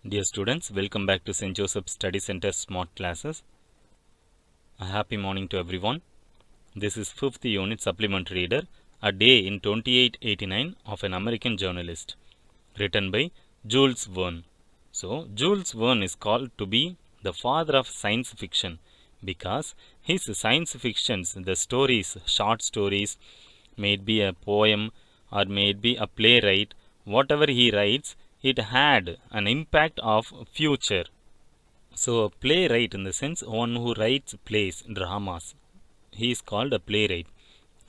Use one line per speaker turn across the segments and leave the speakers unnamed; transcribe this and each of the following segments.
Dear students, welcome back to St. Joseph Study Center Smart Classes. A happy morning to everyone. This is 5th unit supplement reader, A Day in 2889 of an American journalist, written by Jules Verne. So, Jules Verne is called to be the father of science fiction because his science fictions, the stories, short stories, may it be a poem or may it be a playwright, whatever he writes, it had an impact of future. So a playwright, in the sense one who writes plays, dramas, he is called a playwright.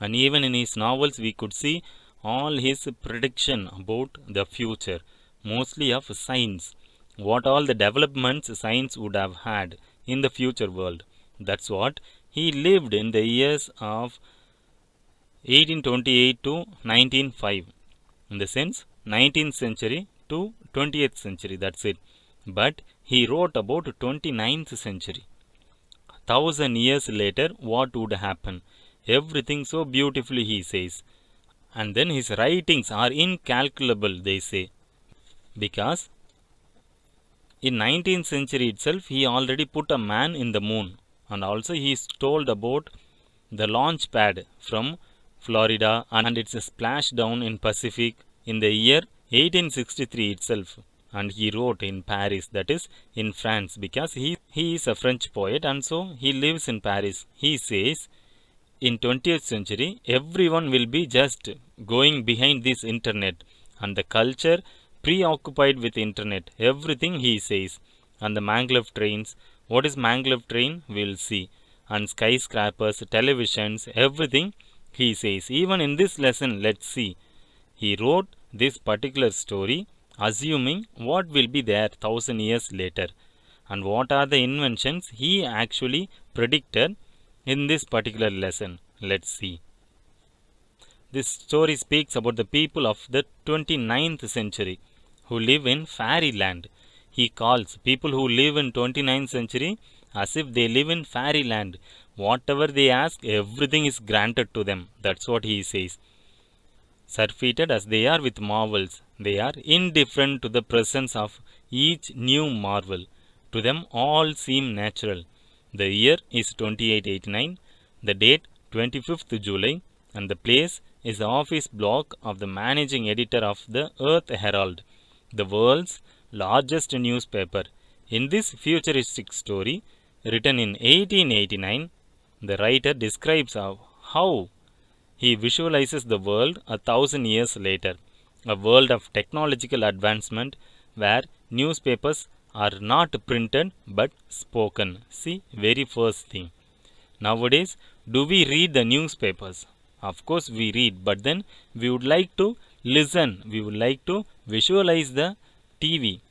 And even in his novels we could see all his prediction about the future, mostly of science, what all the developments science would have had in the future world. That's what he lived in the years of 1828 to 1905, in the sense 19th century to 20th century, that's it. But he wrote about 29th century. 1000 years later, what would happen? Everything so beautifully, he says. And then his writings are incalculable, they say. Because in 19th century itself, he already put a man in the moon. And also he is told about the launch pad from Florida and its splashdown in Pacific in the year 1863 itself. And he wrote in Paris, that is in France, because he is a French poet and so he lives in Paris. He says in 20th century everyone will be just going behind this internet and the culture preoccupied with internet, everything he says. And the maglev trains, what is maglev train, we'll see, and skyscrapers, televisions, everything he says. Even in this lesson, let's see, he wrote this particular story assuming what will be there 1000 years later and what are the inventions he actually predicted in this particular lesson. Let's see. This story speaks about the people of the 29th century who live in fairyland. He calls people who live in 29th century as if they live in fairyland. Whatever they ask, everything is granted to them. That's what he says. Surfeited as they are with marvels, they are indifferent to the presence of each new marvel. To them all seem natural. The year is 2889, the date 25th July, and the place is the office block of the managing editor of the Earth Herald, the world's largest newspaper. In this futuristic story, written in 1889, the writer describes how he visualizes the world 1000 years later, a world of technological advancement where newspapers are not printed but spoken. See, very first thing. Nowadays, do we read the newspapers? Of course we read, but then we would like to listen, we would like to visualize the TV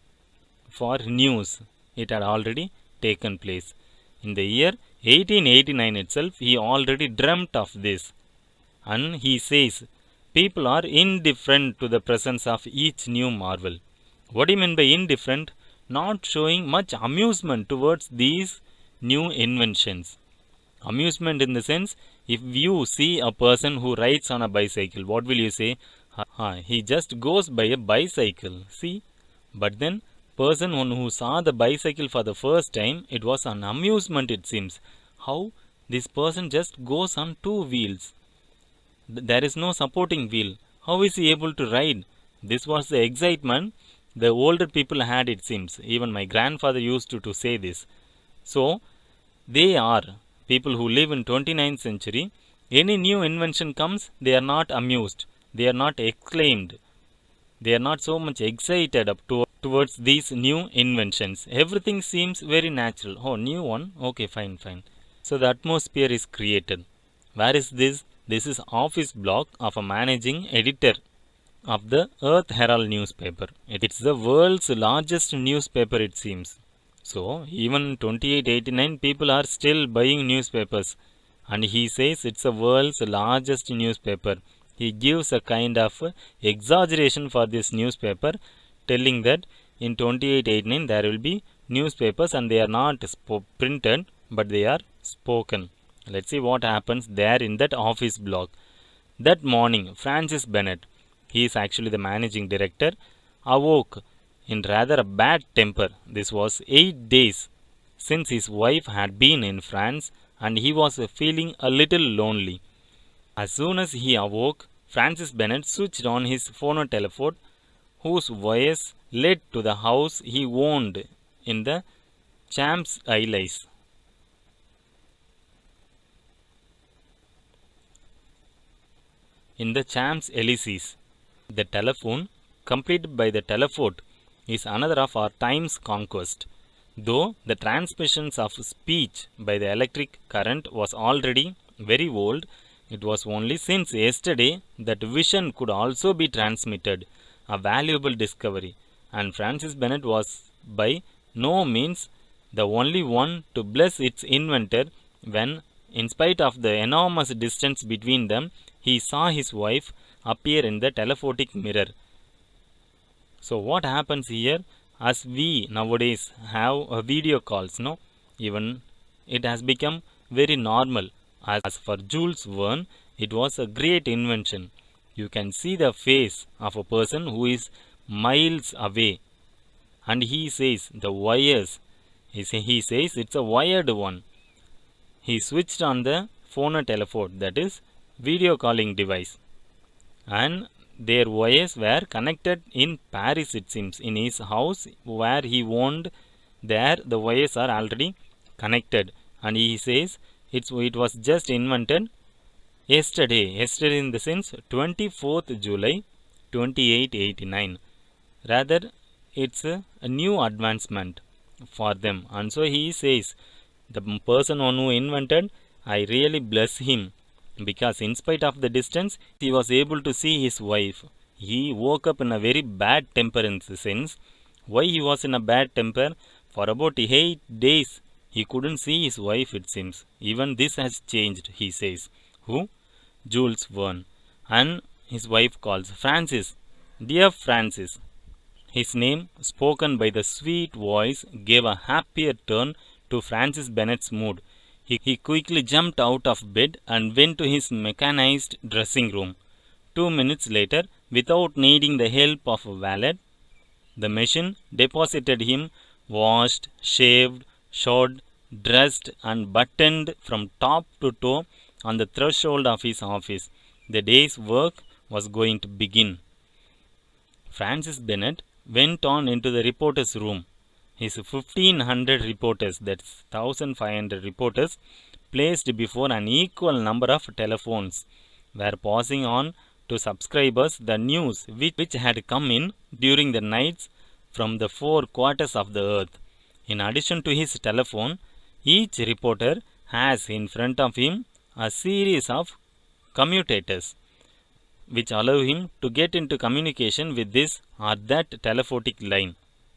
for news. It had already taken place. In the year 1889 itself, he already dreamt of this. And he says, people are indifferent to the presence of each new marvel. What do you mean by indifferent? Not showing much amusement towards these new inventions. Amusement in the sense, if you see a person who rides on a bicycle, what will you say? He just goes by a bicycle. See? But then, person who saw the bicycle for the first time, it was an amusement, it seems. How? This person just goes on two wheels. There is no supporting wheel. How is he able to ride? This was the excitement the older people had, it seems. Even my grandfather used to say this. So, they are people who live in 29th century. Any new invention comes, they are not amused. They are not exclaimed. They are not so much excited towards these new inventions. Everything seems very natural. Oh, new one? Okay, fine. So, the atmosphere is created. Where is this? This is office block of a managing editor of the Earth Herald newspaper. It's the world's largest newspaper, it seems. So, even 2889 people are still buying newspapers. And he says it's the world's largest newspaper. He gives a kind of exaggeration for this newspaper, telling that in 2889 there will be newspapers and they are not printed but they are spoken. Let's see what happens there in that office block. That morning, Francis Bennett, he is actually the managing director, awoke in rather a bad temper. This was 8 days since his wife had been in France and he was feeling a little lonely. As soon as he awoke, Francis Bennett switched on his phonotelephone, whose wires led to the house he owned in the Champs-Élysées. In the Champs-Élysées, the telephone, completed by the telephone, is another of our time's conquest. Though the transmissions of speech by the electric current was already very old, it was only since yesterday that vision could also be transmitted, a valuable discovery, and Francis Bennett was by no means the only one to bless its inventor when, in spite of the enormous distance between them, he saw his wife appear in the telephotic mirror. So what happens here, as we nowadays have video calls, no, even it has become very normal. As for Jules Verne, it was a great invention. You can see the face of a person who is miles away, and he says the wires, he says it's a wired one. He switched on the phonotelephone, that is video calling device, and their wires were connected in Paris, it seems, in his house where he owned. There the wires are already connected, and he says it was just invented yesterday in the sense 24th July 2889. Rather, it's a new advancement for them, and so he says the person who invented, I really bless him, because in spite of the distance he was able to see his wife. He woke up in a very bad temper, in the sense, why he was in a bad temper? For about 8 days he couldn't see his wife, it seems. Even this has changed, he says. Who? Jules Verne. And his wife calls Francis. Dear Francis. His name, spoken by the sweet voice, gave a happier turn to Francis Bennett's mood. He quickly jumped out of bed and went to his mechanized dressing room. 2 minutes later, without needing the help of a valet, the machine deposited him washed, shaved, shod, dressed and buttoned from top to toe on the threshold of his office. The day's work was going to begin. Francis Bennett went on into the reporter's room. His 1500 reporters, that's 1500 reporters, placed before an equal number of telephones, were passing on to subscribers the news which had come in during the nights from the 4 quarters of the earth. In addition to his telephone, each reporter has in front of him a series of commutators which allow him to get into communication with this or that telephotic line.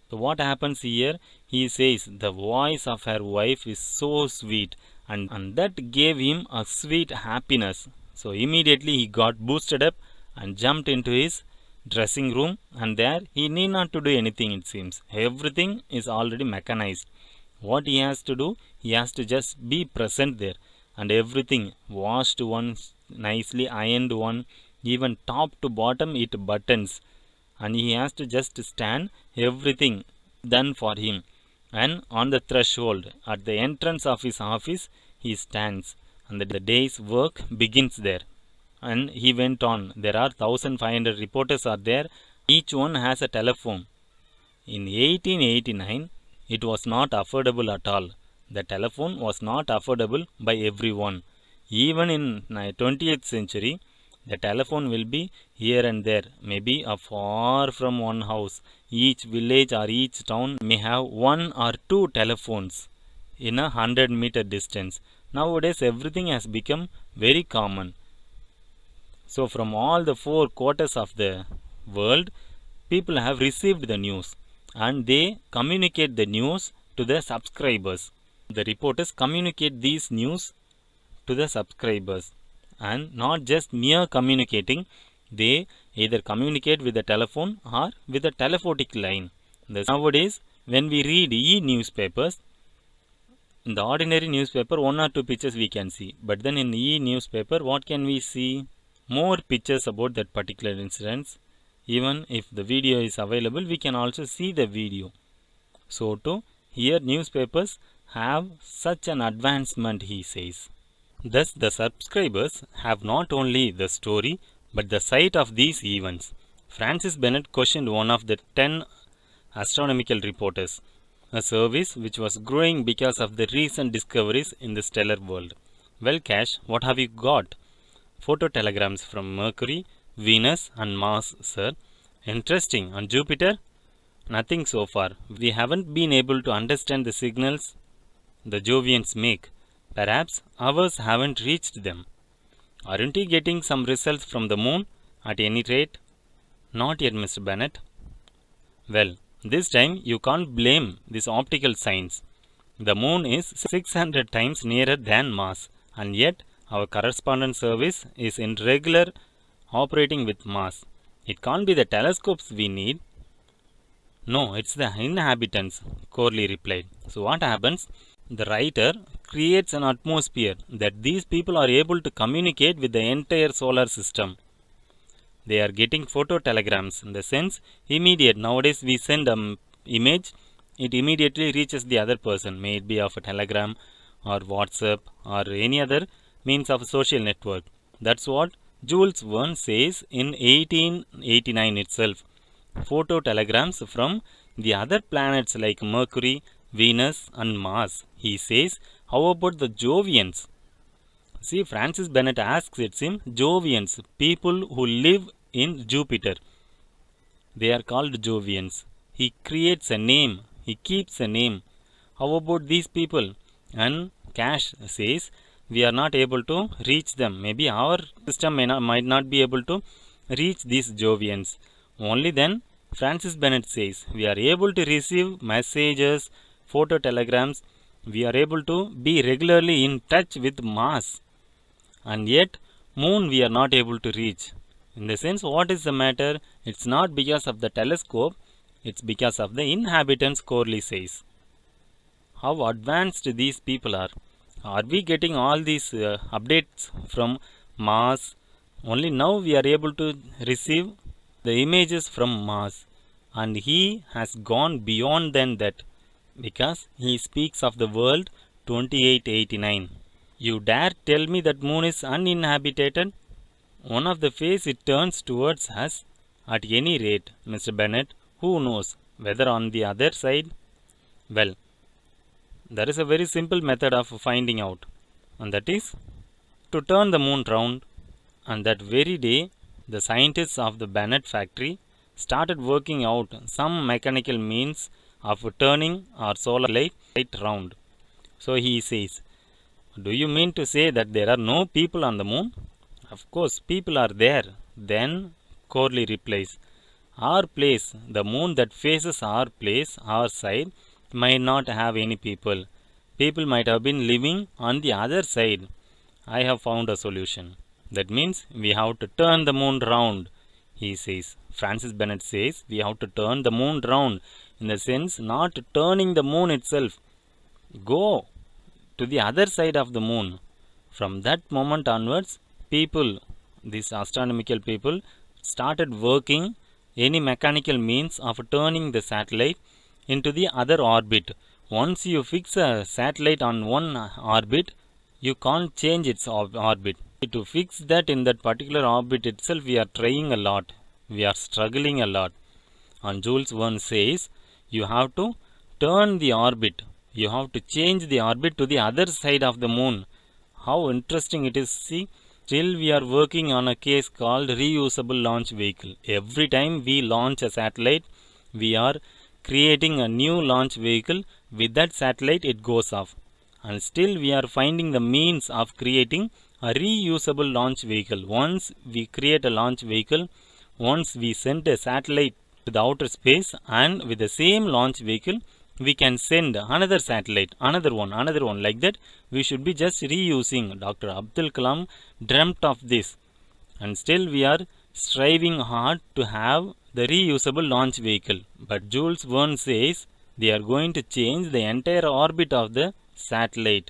So what happens here? He says the voice of her wife is so sweet, and that gave him a sweet happiness. So immediately he got boosted up and jumped into his dressing room, and there he need not to do anything, it seems. Everything is already mechanized. What he has to do, he has to just be present there, and everything washed one, nicely ironed one, even top to bottom it buttons, and he has to just stand, everything done for him. And on the threshold at the entrance of his office he stands, and the day's work begins there. And he went on, there are 1500 reporters are there, each one has a telephone. In 1889 it was not affordable at all. The telephone was not affordable by everyone. Even in 20th century, the telephone will be here and there, maybe far from one house. Each village or each town may have 1 or 2 telephones in a 100-meter distance. Nowadays everything has become very common. So from all the 4 quarters of the world, people have received the news and they communicate the news to the subscribers. The reporters communicate these news to the subscribers, and not just mere communicating, they either communicate with the telephone or with the telephotic line. Nowadays when we read e-newspapers, in the ordinary newspaper 1 or 2 pictures we can see, but then in e-newspaper what can we see? More pictures about that particular incident, Even if the video is available, we can also see the video. So too, here newspapers have such an advancement, he says. Thus, the subscribers have not only the story but the sight of these events. Francis Bennett questioned one of the 10 astronomical reporters, a service which was growing because of the recent discoveries in the stellar world. Well, Cash, what have you got? Photo telegrams from Mercury, Venus and Mars, sir. Interesting. On Jupiter? Nothing so far. We haven't been able to understand the signals the Jovians make. Perhaps ours haven't reached them. Aren't you getting some results from the moon at any rate? Not yet, Mr. Bennett. Well, this time you can't blame this optical science. The moon is 600 times nearer than Mars, and yet our correspondence service is in regular operating with Mars. It can't be the telescopes we need. No, it's the inhabitants, Corley replied. So what happens? The writer creates an atmosphere that these people are able to communicate with the entire solar system. They are getting photo telegrams in the sense immediate. Nowadays we send an image, it immediately reaches the other person, may it be of a telegram or WhatsApp or any other means of social network. That's what Jules Verne says in 1889 itself. Photo telegrams from the other planets like Mercury, Venus and Mars. He says, how about the Jovians? See, Francis Bennett asks it seems Jovians, people who live in Jupiter. They are called Jovians. He creates a name. He keeps a name. How about these people? And Cash says, we are not able to reach them. Maybe our system might not be able to reach these Jovians. Only then, Francis Bennett says, we are able to receive messages, photo telegrams. We are able to be regularly in touch with Mars. And yet, moon we are not able to reach. In the sense, what is the matter? It's not because of the telescope. It's because of the inhabitants, Corley says. How advanced these people are. Are we getting all these updates from Mars? Only now we are able to receive the images from Mars. And he has gone beyond than that, because he speaks of the world 2889. You dare tell me that moon is uninhabited? One of the face it turns towards us. At any rate, Mr. Bennett, who knows whether on the other side? Well, there is a very simple method of finding out, and that is to turn the moon round. And that very day, the scientists of the Bennett factory started working out some mechanical means of turning our solar light round. So he says, do you mean to say that there are no people on the moon? Of course, people are there. Then Corley replies, our place, the moon that faces our place, our side, might not have any people. People might have been living on the other side. I have found a solution. That means we have to turn the moon round, he says. Francis Bennett says we have to turn the moon round, in the sense not turning the moon itself. Go to the other side of the moon. From that moment onwards, people, these astronomical people, started working any mechanical means of turning the satellite into the other orbit. Once you fix a satellite on one orbit, you can't change its orbit. To fix that in that particular orbit itself, we are trying a lot. We are struggling a lot. And Jules Verne says, you have to turn the orbit. You have to change the orbit to the other side of the moon. How interesting it is. See, still we are working on a case called reusable launch vehicle. Every time we launch a satellite, we are creating a new launch vehicle. With that satellite, it goes off. And still we are finding the means of creating a reusable launch vehicle. Once we create a launch vehicle, once we send a satellite to the outer space, and with the same launch vehicle, we can send another satellite, another one, like that. We should be just reusing. Dr. Abdul Kalam dreamt of this, and still we are striving hard to have the reusable launch vehicle. But Jules Verne says they are going to change the entire orbit of the satellite,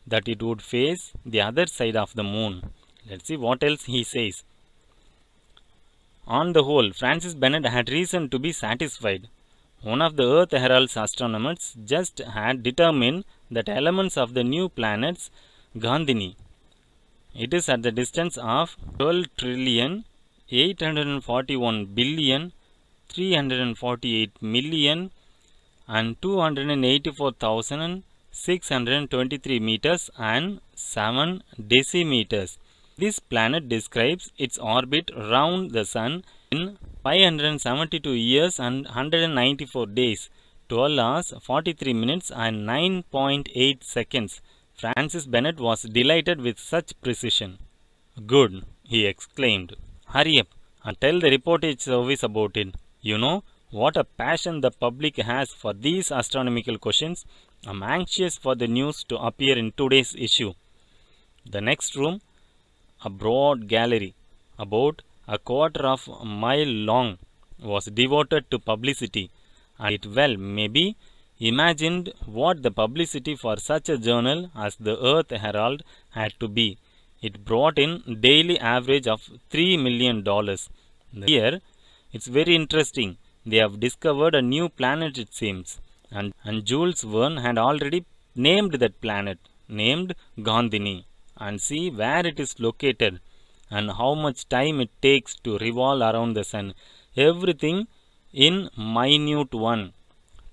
that it would face the other side of the moon. Let's see what else he says. On the whole, Francis Bennett had reason to be satisfied. One of the Earth Herald's astronomers just had determined that elements of the new planets Gandhini. It is at the distance of 12 trillion 841 billion 348 million and 284,623 meters and 7 decimeters. This planet describes its orbit round the Sun in 572 years and 194 days, 12 hours, 43 minutes and 9.8 seconds. Francis Bennett was delighted with such precision. "Good," he exclaimed. "Hurry up and tell the reportage service about it. You know what a passion the public has for these astronomical questions. I'm anxious for the news to appear in today's issue." The next room, a broad gallery, about a quarter of a mile long, was devoted to publicity, and it well may be imagined what the publicity for such a journal as the Earth Herald had to be. It brought in daily average of $3 million. Here, it's very interesting. They have discovered a new planet, it seems, and Jules Verne had already named that planet, named Gandhini, and see where it is located and how much time it takes to revolve around the Sun. Everything in minute one.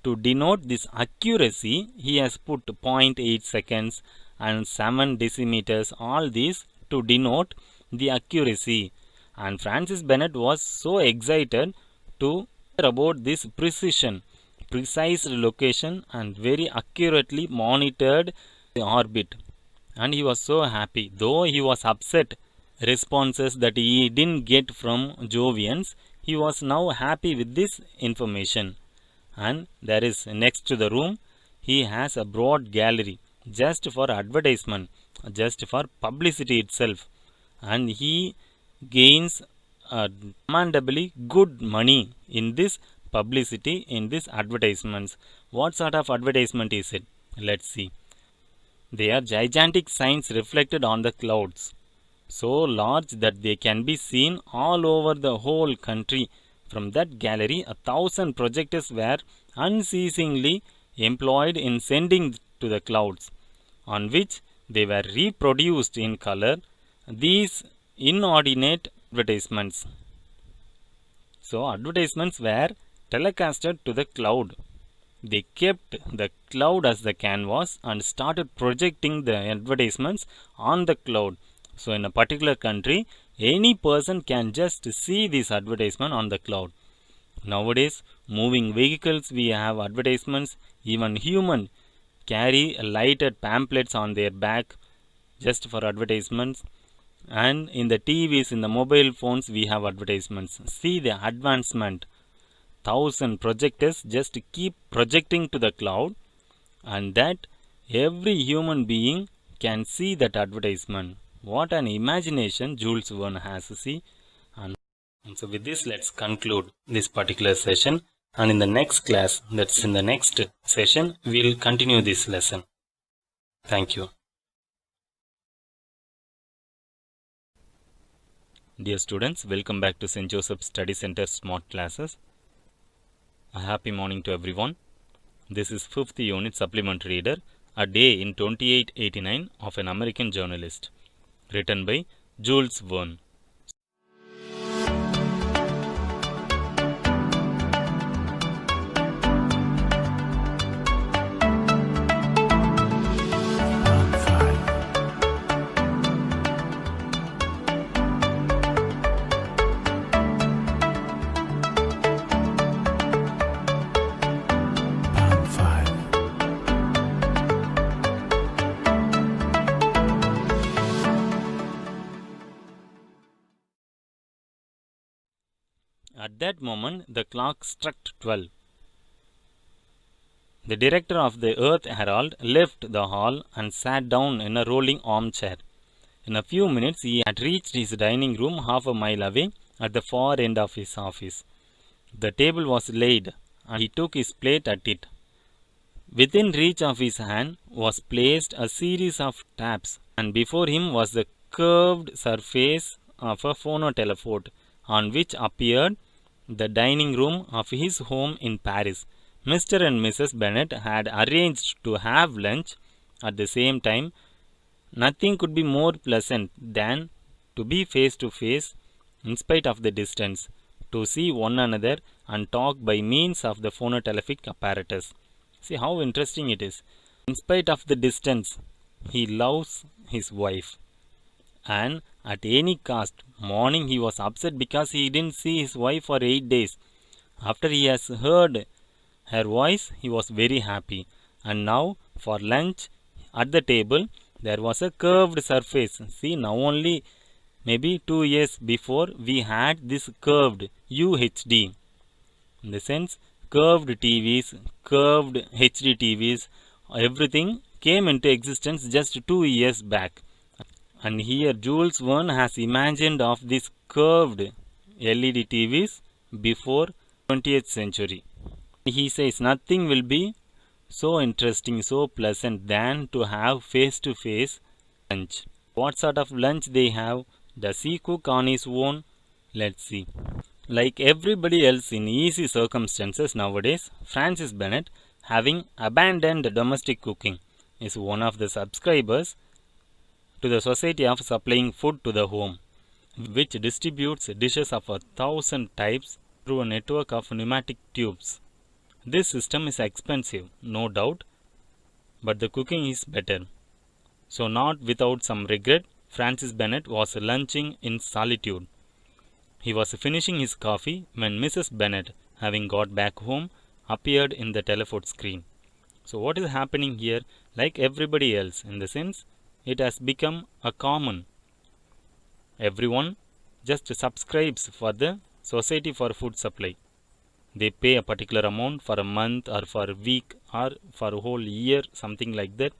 To denote this accuracy, he has put 0.8 seconds and 7 decimeters, all these to denote the accuracy. And Francis Bennett was so excited to hear about this precision, precise location and very accurately monitored the orbit. And he was so happy, though he was upset responses that he didn't get from Jovians. He was now happy with this information. And there is next to the room, he has a broad gallery just for advertisement, just for publicity itself, and he gains commendably good money in this publicity, in this advertisements. What sort of advertisement is it? Let's see. They are gigantic signs reflected on the clouds, so large that they can be seen all over the whole country. From that gallery, 1,000 projectors were unceasingly employed in sending to the clouds, on which they were reproduced in color, these inordinate advertisements. So, advertisements were telecasted to the cloud. They kept the cloud as the canvas and started projecting the advertisements on the cloud. So, in a particular country, any person can just see this advertisement on the cloud. Nowadays, moving vehicles, we have advertisements. Even human carry lighted pamphlets on their back just for advertisements. And in the TVs, in the mobile phones, we have advertisements. See the advancement. 1,000 projectors just keep projecting to the cloud, and that every human being can see that advertisement. What an imagination Jules Verne has, see. And so with this, let's conclude this particular session, and in the next class, that's in the next session, we'll continue this lesson. Thank you. Dear students, welcome back to St. Joseph Study Center Smart Classes. A happy morning to everyone. This is 5th unit supplementary reader, A Day in 2889 of an American Journalist, written by Jules Verne. At that moment, the clock struck 12. The director of the Earth Herald left the hall and sat down in a rolling armchair. In a few minutes, he had reached his dining room half a mile away at the far end of his office. The table was laid, and he took his plate at it. Within reach of his hand was placed a series of taps, and before him was the curved surface of a phonotelephone, on which appeared the dining room of his home in Paris. Mr. and Mrs. Bennet had arranged to have lunch at the same time. Nothing could be more pleasant than to be face to face in spite of the distance, to see one another and talk by means of the phonotelephonic apparatus. See how interesting it is. In spite of the distance, he loves his wife. And at any cost, morning he was upset because he didn't see his wife for 8 days. After he has heard her voice, he was very happy. And now for lunch at the table, there was a curved surface. See, now only maybe 2 years before we had this curved UHD. In the sense, curved TVs, curved HD TVs, everything came into existence just 2 years back. And here Jules Verne has imagined of these curved LED TVs before 20th century. He says nothing will be so interesting, so pleasant than to have face-to-face lunch. What sort of lunch they have? Does he cook on his own? Let's see. Like everybody else in easy circumstances nowadays, Francis Bennet, having abandoned domestic cooking, is one of the subscribers to the Society of Supplying Food to the Home, which distributes dishes of 1,000 types through a network of pneumatic tubes. This system is expensive, no doubt, but the cooking is better. So not without some regret, Francis Bennet was lunching in solitude. He was finishing his coffee when Mrs. Bennet, having got back home, appeared in the telephone screen. So what is happening here? Like everybody else, in the sense, it has become a common. Everyone just subscribes for the Society for Food Supply. They pay a particular amount for a month or for a week or for a whole year, something like that.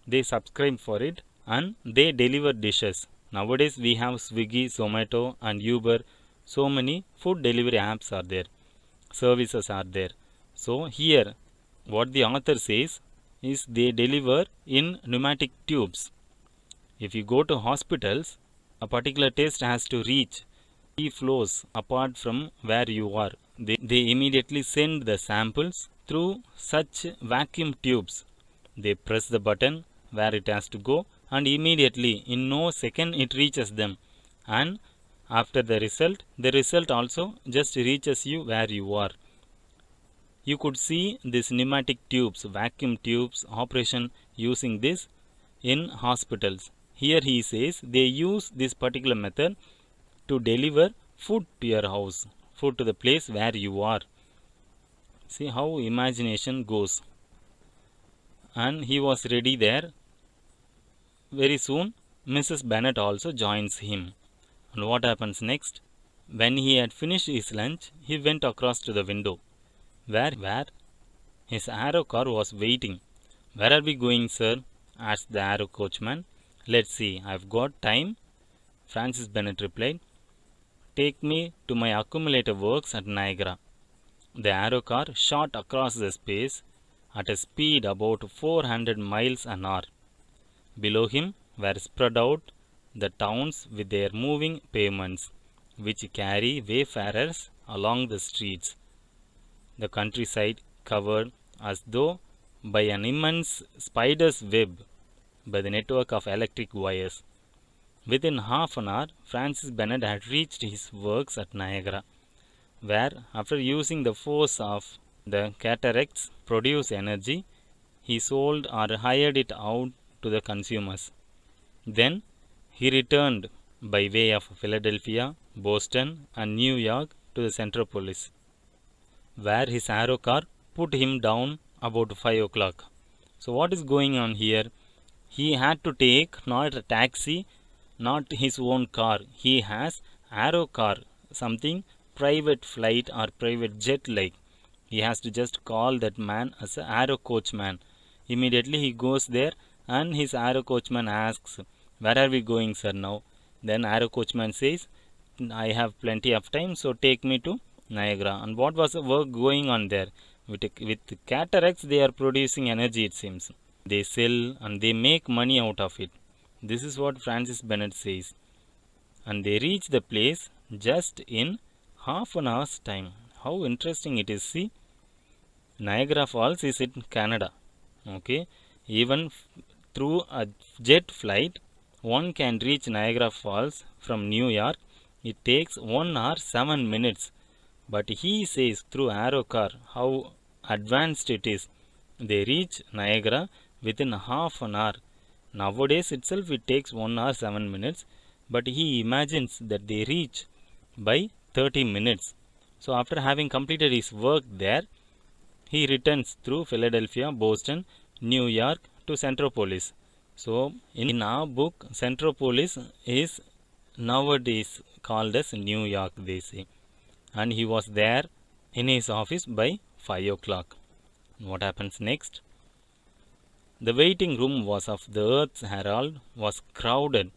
They subscribe for it and they deliver dishes. Nowadays we have Swiggy, Zomato and Uber. So many food delivery apps are there. Services are there. So here what the author says is they deliver in pneumatic tubes. If you go to hospitals, a particular test has to reach 3 floors apart from where you are. They immediately send the samples through such vacuum tubes. They press the button where it has to go and immediately in no second it reaches them. And after the result also just reaches you where you are. You could see these pneumatic tubes, vacuum tubes operation using this in hospitals. Here he says they use this particular method to deliver food to your house, food to the place where you are. See how imagination goes. And he was ready there. Very soon Mrs. Bennet also joins him. And what happens next? When he had finished his lunch, he went across to the window. Where? His arrow car was waiting. Where are we going, sir? Asked the arrow coachman. Let's see, I've got time. Francis Bennet replied. Take me to my accumulator works at Niagara. The arrow car shot across the space at a speed about 400 miles an hour. Below him were spread out the towns with their moving pavements, which carry wayfarers along the streets. The countryside covered as though by an immense spider's web by the network of electric wires. Within half an hour, Francis Bennet had reached his works at Niagara, where, after using the force of the cataracts produce energy, he sold or hired it out to the consumers. Then he returned by way of Philadelphia, Boston and New York to the Centropolis, where his arrow car put him down about 5 o'clock. So what is going on here? He had to take not a taxi, not his own car. He has arrow car, something private flight or private jet like. He has to just call that man as an arrow coachman. Immediately he goes there and his arrow coachman asks, where are we going, sir, now? Then arrow coachman says, I have plenty of time, so take me to Niagara. And what was the work going on there? With cataracts they are producing energy, it seems. They sell and they make money out of it. This is what Francis Bennet says. And they reach the place just in half an hour's time. How interesting it is. See, Niagara Falls is in Canada. Okay, even through a jet flight, one can reach Niagara Falls from New York. It takes 1 hour 7 minutes. But he says through Aerocar how advanced it is. They reach Niagara within half an hour. Nowadays itself it takes 1 hour 7 minutes, but he imagines that they reach by 30 minutes. So after having completed his work there, he returns through Philadelphia, Boston, New York to Centropolis. So in our book, Centropolis is nowadays called as New York, they say. And he was there in his office by 5 o'clock. What happens next? The waiting room was of the Earth's Herald was crowded.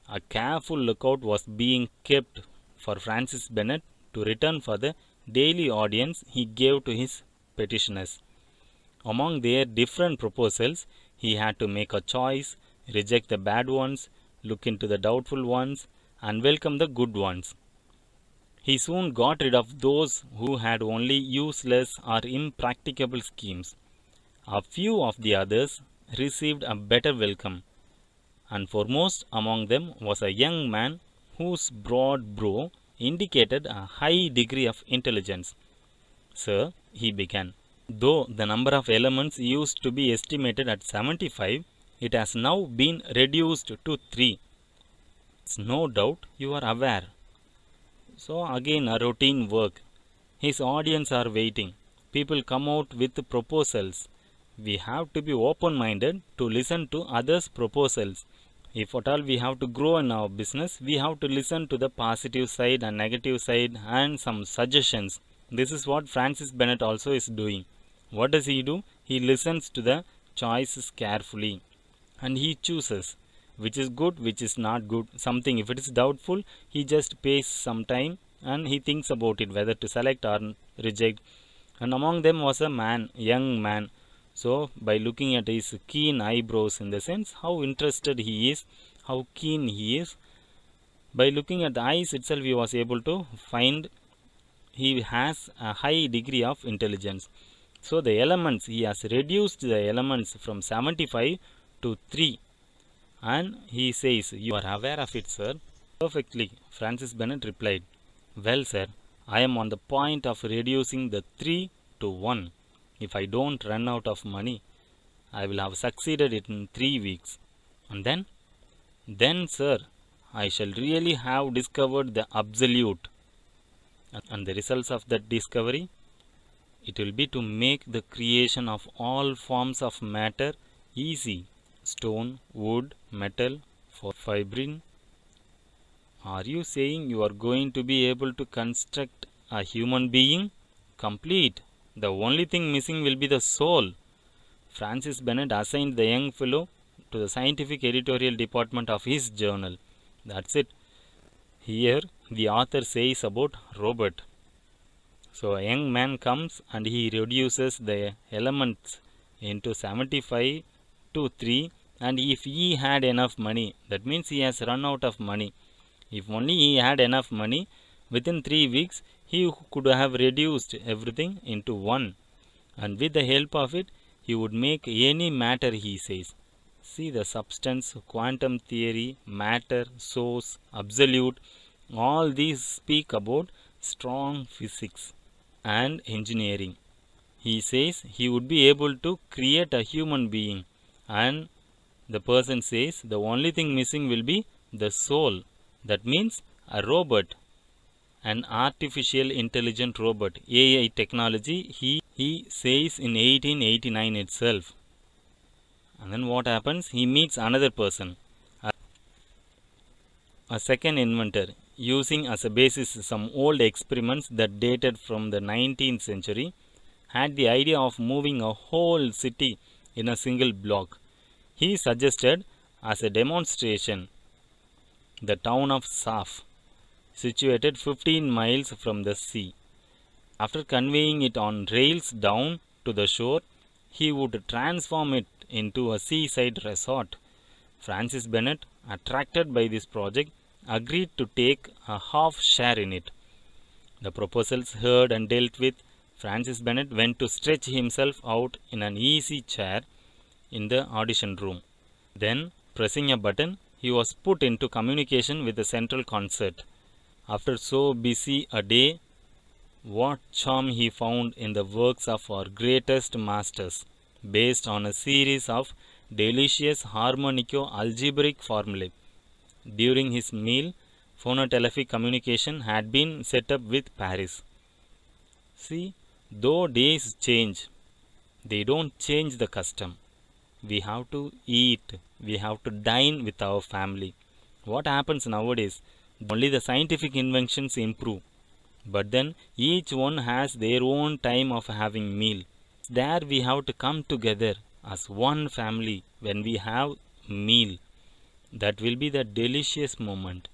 A careful lookout was being kept for Francis Bennett to return for the daily audience he gave to his petitioners. Among their different proposals, he had to make a choice, reject the bad ones, look into the doubtful ones, and welcome the good ones. He soon got rid of those who had only useless or impracticable schemes. A few of the others received a better welcome, and foremost among them was a young man whose broad brow indicated a high degree of intelligence. Sir, he began, though the number of elements used to be estimated at 75, it has now been reduced to 3. No doubt you are aware. So again a routine work. His audience are waiting. People come out with proposals. We have to be open-minded to listen to others' proposals. If at all we have to grow in our business, we have to listen to the positive side and negative side and some suggestions. This is what Francis Bennett also is doing. What does he do? He listens to the choices carefully and he chooses which is good, which is not good. Something, if it is doubtful, he just pays some time and he thinks about it, whether to select or reject. And among them was a man, young man. So by looking at his keen eyebrows, in the sense how interested he is, how keen he is, by looking at the eyes itself, he was able to find he has a high degree of intelligence. So the elements, he has reduced the elements from 75 to 3. And he says, you are aware of it, sir? Perfectly, Francis Bennett replied. Well, sir, I am on the point of reducing the 3 to 1. If I don't run out of money, I will have succeeded in 3 weeks. And then, sir, I shall really have discovered the absolute. And the results of that discovery, it will be to make the creation of all forms of matter easy. Stone, wood, metal, fibrine. Are you saying you are going to be able to construct a human being? Complete. The only thing missing will be the soul. Francis Bennett assigned the young fellow to the scientific editorial department of his journal. That's it. Here the author says about Robert. So a young man comes and he reduces the elements into 75 to 3, and if he had enough money, that means he has run out of money. If only he had enough money, within 3 weeks he could have reduced everything into 1, and with the help of it he would make any matter, he says. See, the substance, quantum theory, matter, source, absolute, all these speak about strong physics and engineering. He says he would be able to create a human being, and the person says the only thing missing will be the soul. That means a robot, an artificial intelligent robot, AI technology, he says in 1889 itself. And then what happens? He meets another person, a second inventor, using as a basis some old experiments that dated from the 19th century, had the idea of moving a whole city in a single block. He suggested as a demonstration the town of Saf, situated 15 miles from the sea. After conveying it on rails down to the shore, he would transform it into a seaside resort. Francis Bennett, attracted by this project, agreed to take a half share in it. The proposals heard and dealt with, Francis Bennett went to stretch himself out in an easy chair in the audition room. Then, pressing a button, he was put into communication with the central concert. After so busy a day, what charm he found in the works of our greatest masters, based on a series of delicious harmonico-algebraic formulae. During his meal, phonotelephonic communication had been set up with Paris. See, though days change, they don't change the custom. We have to eat, we have to dine with our family. What happens nowadays? Only the scientific inventions improve. But then each one has their own time of having meal. There we have to come together as one family when we have meal. That will be the delicious moment.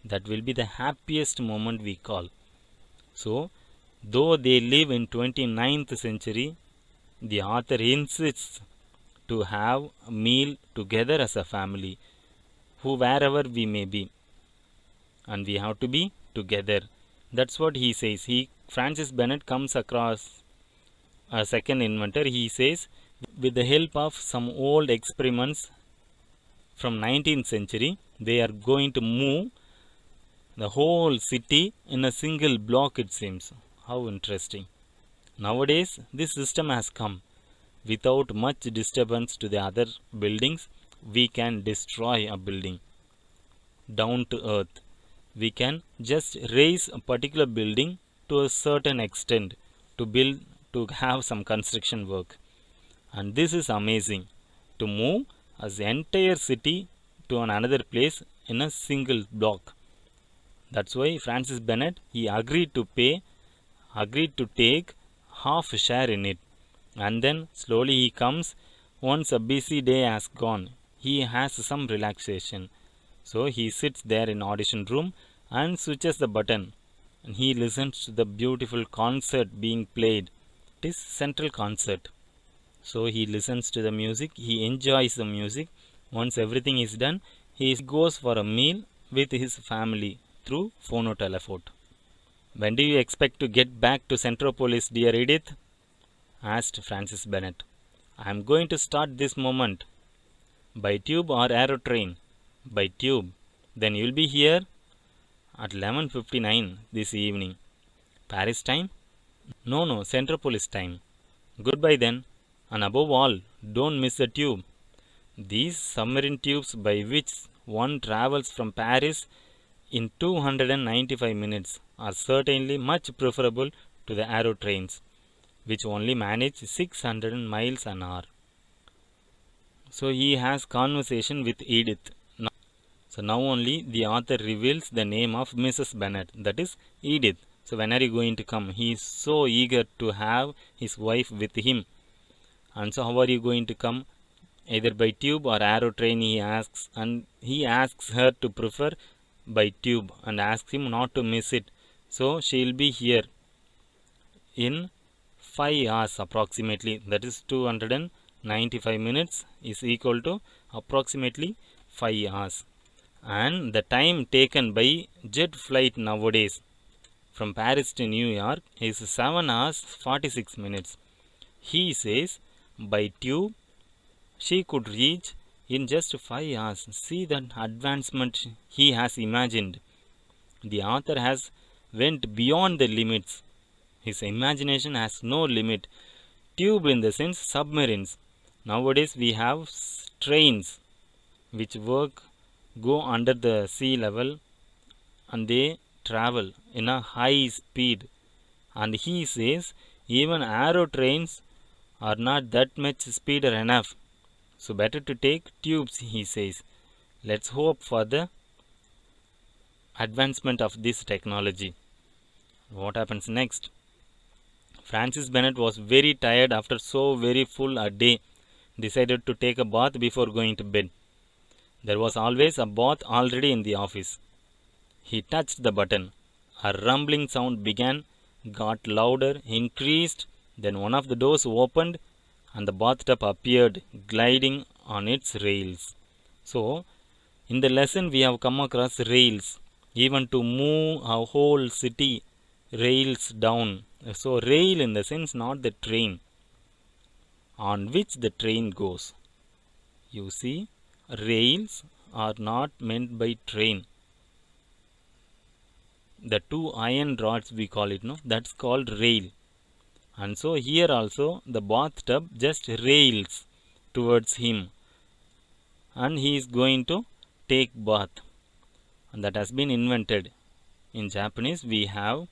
That will be the happiest moment we call. So, though they live in 29th century, the author insists to have a meal together as a family, wherever we may be. And we have to be together. That's what he says. Francis Bennett comes across a second inventor. He says, with the help of some old experiments from 19th century, they are going to move the whole city in a single block, it seems. How interesting. Nowadays, this system has come. Without much disturbance to the other buildings, we can destroy a building down to earth. We can just raise a particular building to a certain extent to have some construction work. And this is amazing, to move as the entire city to another place in a single block. That's why Francis Bennett, he agreed to take half a share in it. And then slowly he comes. Once a busy day has gone, he has some relaxation. So he sits there in audition room and switches the button. And he listens to the beautiful concert being played. It is central concert. So he listens to the music. He enjoys the music. Once everything is done, he goes for a meal with his family through phonotelephone. When do you expect to get back to Centropolis, dear Edith? Asked Francis Bennett. I am going to start this moment. By tube or aerotrain? By tube. Then you will be here at 11:59 this evening. Paris time? No, Centropolis time. Goodbye then. And above all, don't miss the tube. These submarine tubes by which one travels from Paris in 295 minutes are certainly much preferable to the aerotrains, which only manage 600 miles an hour. So he has conversation with Edith. So now only the author reveals the name of Mrs. Bennett, that is Edith. So when are you going to come? He is so eager to have his wife with him. And so how are you going to come? Either by tube or aerotrain, he asks. And he asks her to prefer by tube and asks him not to miss it. So she will be here in 5 hours approximately. That is 295 minutes is equal to approximately 5 hours. And the time taken by jet flight nowadays from Paris to New York is 7 hours 46 minutes. He says by tube she could reach in just 5 hours. See that advancement he has imagined. The author has went beyond the limits. His imagination has no limit. Tube in the sense submarines. Nowadays we have trains which go under the sea level and they travel in a high speed. And he says even aerotrains are not that much speeder enough. So better to take tubes, he says. Let's hope for the advancement of this technology. What happens next? Francis Bennett was very tired after so very full a day. Decided to take a bath before going to bed. There was always a bath already in the office. He touched the button. A rumbling sound began, got louder, increased. Then one of the doors opened and the bathtub appeared, gliding on its rails. So, In the lesson we have come across rails. Even to move a whole city, rails down. So rail in the sense not the train on which the train goes. You see, rails are not meant by train. The two iron rods we call it, no, that's called rail. And so here also the bathtub just rails towards him, and he is going to take bath. And that has been invented. In Japanese we have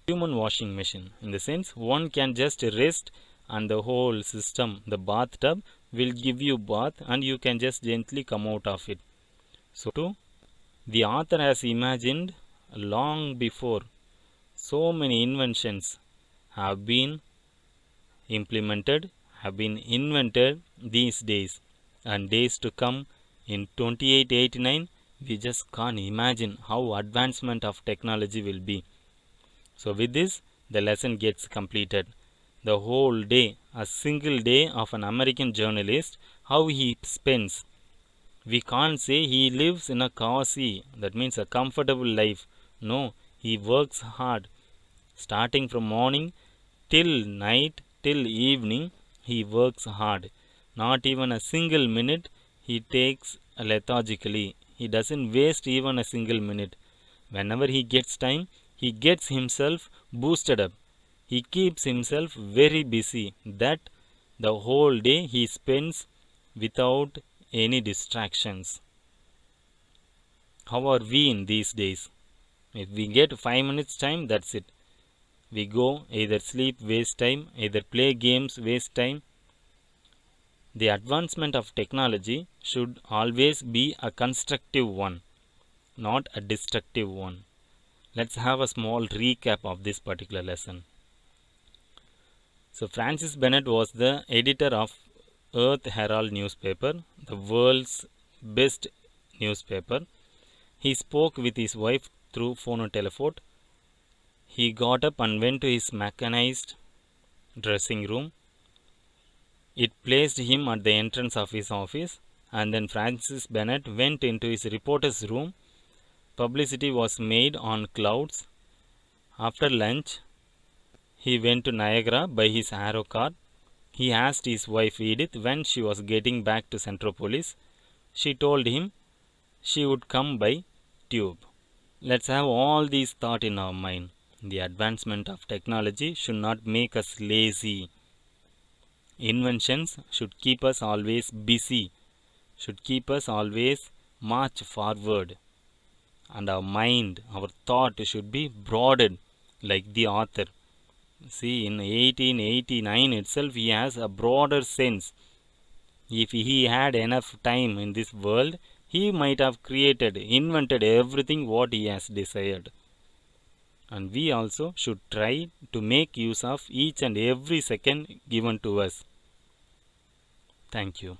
human washing machine. In the sense one can just rest and the whole system, the bathtub, will give you bath and you can just gently come out of it. So the author has imagined long before so many inventions have been implemented, have been invented these days, and days to come in 2889 we just can't imagine how advancement of technology will be. So with this the lesson gets completed. The whole day, a single day of an American journalist, how he spends. We can't say he lives in a cozy, that means a comfortable life. No, he works hard. Starting from morning till night, till evening, he works hard. Not even a single minute he takes lethargically. He doesn't waste even a single minute. Whenever he gets time, he gets himself boosted up. He keeps himself very busy, that the whole day he spends without any distractions. How are we in these days? If we get 5 minutes time, that's it. We go either sleep, waste time, either play games, waste time. The advancement of technology should always be a constructive one, not a destructive one. Let's have a small recap of this particular lesson. So Francis Bennett was the editor of Earth Herald newspaper, the world's best newspaper. He spoke with his wife through phonotelephone. He got up and went to his mechanized dressing room. It placed him at the entrance of his office, and then Francis Bennett went into his reporter's room. Publicity was made on clouds. After lunch, he went to Niagara by his aero car. He asked his wife Edith when she was getting back to Centropolis. She told him she would come by tube. Let's have all these thoughts in our mind. The advancement of technology should not make us lazy. Inventions should keep us always busy, should keep us always march forward. And our mind, our thought should be broadened like the author. See, in 1889 itself, he has a broader sense. If he had enough time in this world, he might have created, invented everything what he has desired. And we also should try to make use of each and every second given to us. Thank you.